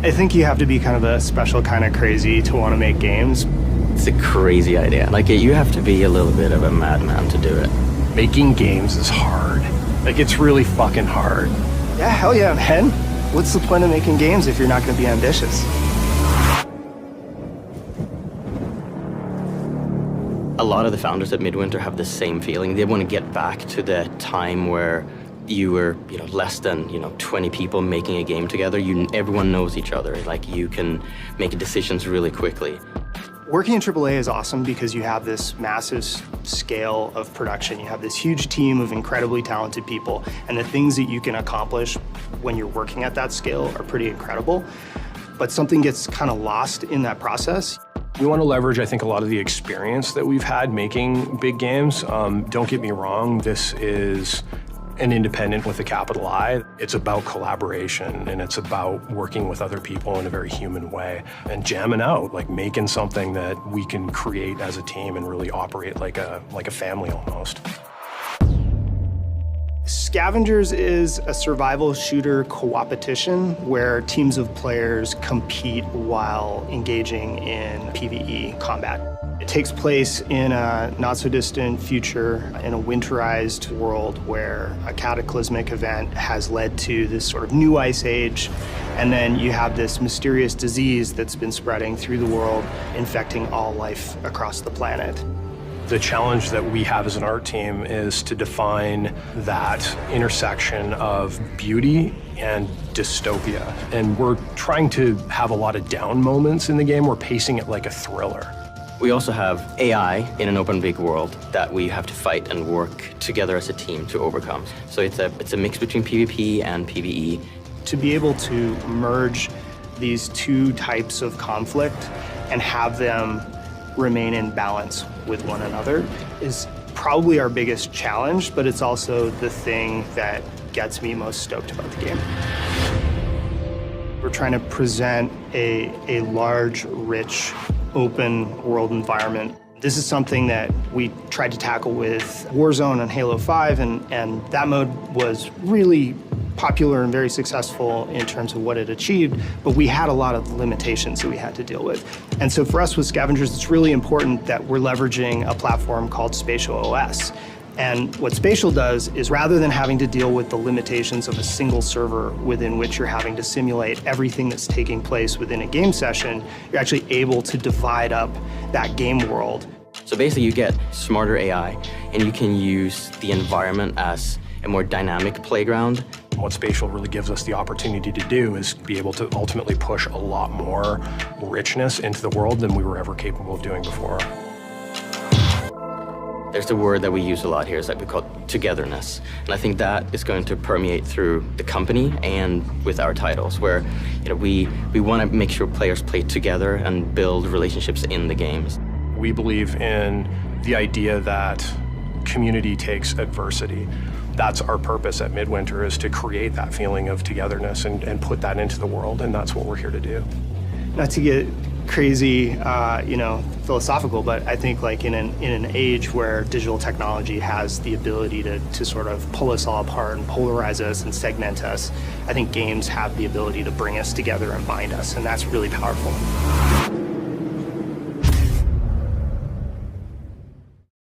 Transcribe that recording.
I think you have to be kind of a special kind of crazy to want to make games. It's a crazy idea. Like, you have to be a little bit of a madman to do it. Making games is hard. Like, it's really fucking hard. Yeah, hell yeah, man. What's the point of making games if you're not going to be ambitious? A lot of the founders at Midwinter have the same feeling. They want to get back to the time where you were, less than, 20 people making a game together. Everyone knows each other. Like, you can make decisions really quickly. Working in AAA is awesome because you have this massive scale of production. You have this huge team of incredibly talented people, and the things that you can accomplish when you're working at that scale are pretty incredible. But something gets kind of lost in that process. We want to leverage, I think, a lot of the experience that we've had making big games. Don't get me wrong, this is an independent with a capital I. It's about collaboration, and it's about working with other people in a very human way and jamming out, like making something that we can create as a team and really operate like a family almost. Scavengers is a survival shooter co-opetition where teams of players compete while engaging in PvE combat. It takes place in a not-so-distant future in a winterized world where a cataclysmic event has led to this sort of new ice age, and then you have this mysterious disease that's been spreading through the world, infecting all life across the planet. The challenge that we have as an art team is to define that intersection of beauty and dystopia. And we're trying to have a lot of down moments in the game. We're pacing it like a thriller. We also have AI in an open big world that we have to fight and work together as a team to overcome. So it's a mix between PvP and PvE. To be able to merge these two types of conflict and have them remain in balance with one another is probably our biggest challenge, but it's also the thing that gets me most stoked about the game. We're trying to present a large, rich, open world environment. This is something that we tried to tackle with Warzone and Halo 5, and that mode was really popular and very successful in terms of what it achieved, but we had a lot of limitations that we had to deal with. And so for us with Scavengers, it's really important that we're leveraging a platform called Spatial OS. And what Spatial does is, rather than having to deal with the limitations of a single server within which you're having to simulate everything that's taking place within a game session, you're actually able to divide up that game world. So basically you get smarter AI, and you can use the environment as a more dynamic playground. What Spatial really gives us the opportunity to do is be able to ultimately push a lot more richness into the world than we were ever capable of doing before. There's a word that we use a lot here, is that we call it togetherness. And I think that is going to permeate through the company and with our titles, where we want to make sure players play together and build relationships in the games. We believe in the idea that community takes adversity. That's our purpose at Midwinter, is to create that feeling of togetherness and put that into the world, and that's what we're here to do. Not to get crazy, philosophical, but I think like in an age where digital technology has the ability to sort of pull us all apart and polarize us and segment us, I think games have the ability to bring us together and bind us, and that's really powerful.